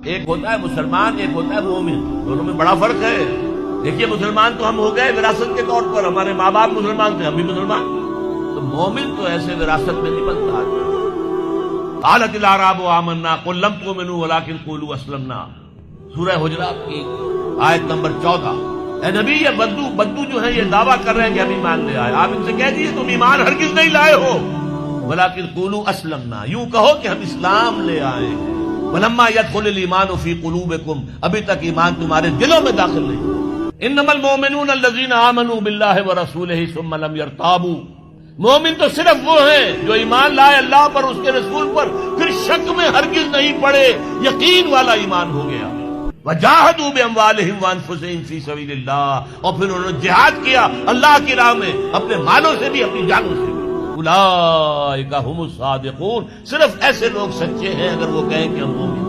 ایک ہوتا ہے مسلمان، ایک ہوتا ہے مومن، دونوں میں بڑا فرق ہے۔ دیکھیے مسلمان تو ہم ہو گئے وراثت کے طور پر، ہمارے ماں باپ مسلمان تھے، ہم بھی مسلمان، تو مومن تو ایسے وراثت میں نہیں بنتا۔ قالت الاعراب آمنا قل لم تؤمنوا ولكن قولوا اسلمنا، سورہ حجرات کی آیت نمبر 14۔ اے نبی یہ بدو جو ہیں یہ دعویٰ کر رہے ہیں کہ ہم ایمان لے آئے، آپ ان سے کہہ دیجیے تم ایمان ہرگز نہیں لائے ہو، ولكن قولوا اسلمنا، یوں کہو کہ ہم اسلام لے آئے ہیں۔ ولما يدخل الايمان في قلوبكم، ابھی تک ایمان تمہارے دلوں میں داخل نہیں۔ انما المؤمنون الذين آمنوا بالله ورسوله ثم لم يرتابوا، مومن تو صرف وہ ہیں جو ایمان لائے اللہ پر، اس کے رسول پر، پھر شک میں ہرگز نہیں پڑے، یقین والا ایمان ہو گیا۔ وجاہدوا باموالہم وانفسہم فی سبیل اللہ، اور پھر انہوں نے جہاد کیا اللہ کی راہ میں اپنے مالوں سے بھی اپنی جانوں سے بھی۔ اولئک ھم الصادقون، صرف ایسے لوگ سچے ہیں اگر وہ کہیں کہ ہم مومن